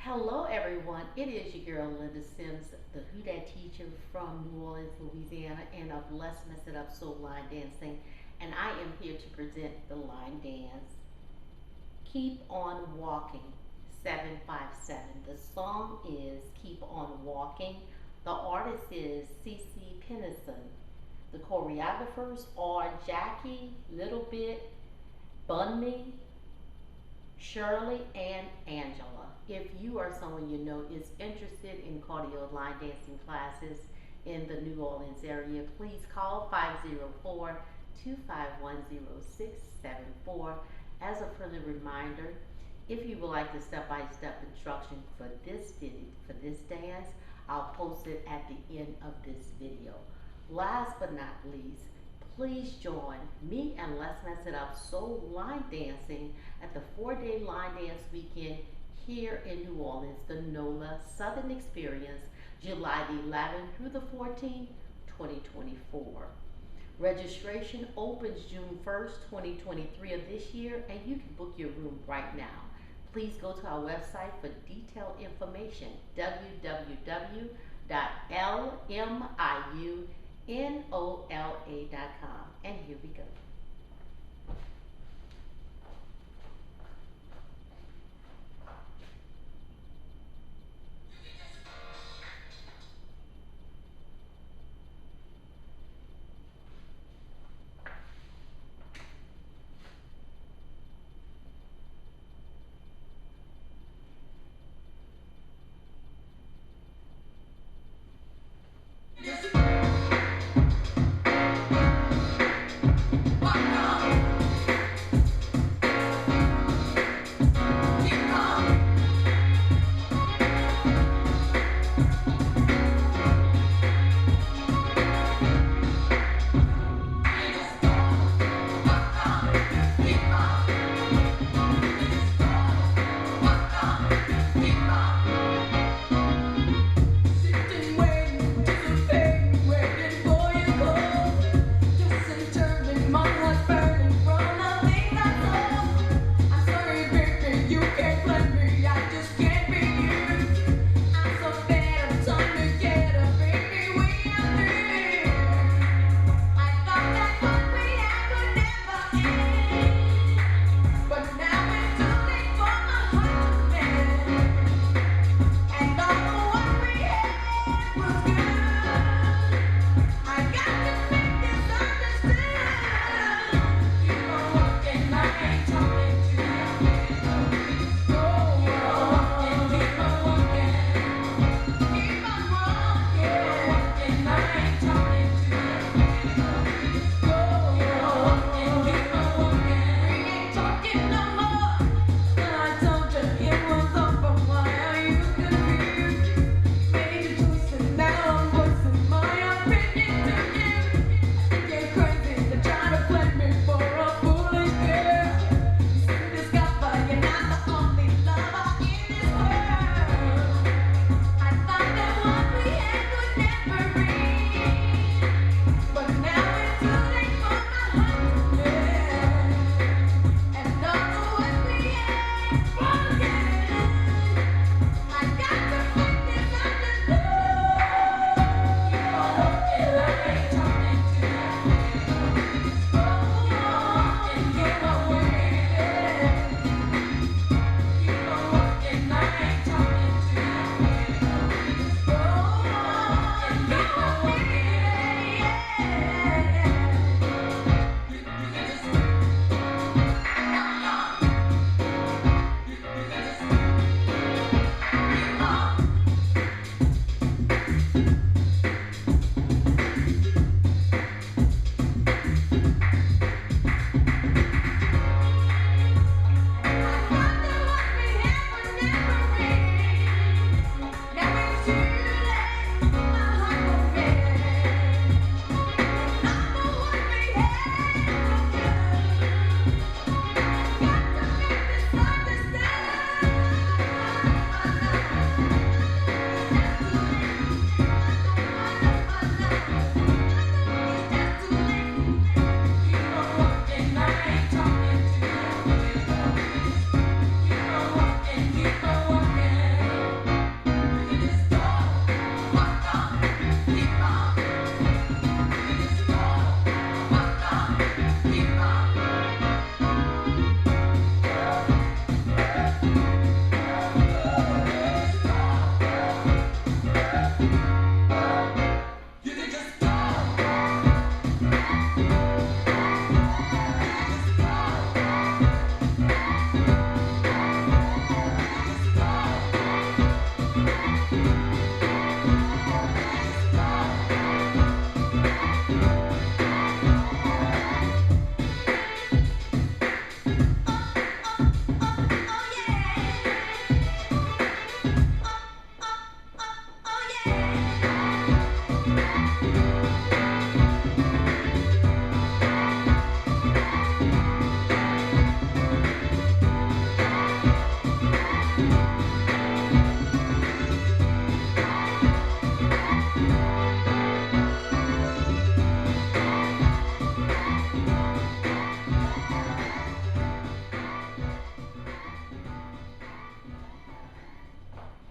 Hello, everyone. It is your girl Linda Sims, the Who Dat teacher from New Orleans, Louisiana, and of Let's Mess It Up Soul Line Dancing. And I am here to present the line dance. Keep on Walking, 757. The song is Keep on Walking. The artist is CeCE PENISTON. The choreographers are Jackie, Little Bit, BUNMI, Shirley, and Angela. If you are someone you know is interested in cardio line dancing classes in the New Orleans area, please call 504-251-0674. As a friendly reminder, if you would like the step-by-step instruction for this dance, I'll post it at the end of this video. Last but not least, please join me and Let's Mess It Up Soul Line Dancing at the 4-day line dance weekend here in New Orleans, the NOLA Southern Experience, July the 11th through the 14th, 2024. Registration opens June 1st, 2023 of this year, and you can book your room right now. Please go to our website for detailed information, www.LMIUNOLA.com. And here we go.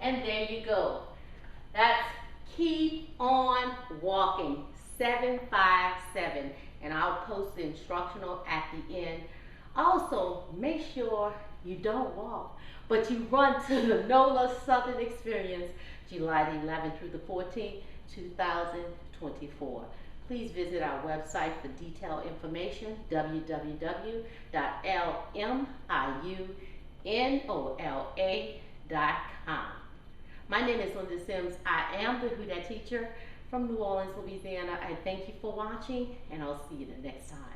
And there you go. That's keep on walking, 757. And I'll post the instructional at the end. Also, make sure you don't walk, but you run to the NOLA Southern Experience, July the 11th through the 14th, 2024. Please visit our website for detailed information, www.LMIUNOLA.com. My name is Linda Sims. I am the Who Dat teacher from New Orleans, Louisiana. I thank you for watching, and I'll see you the next time.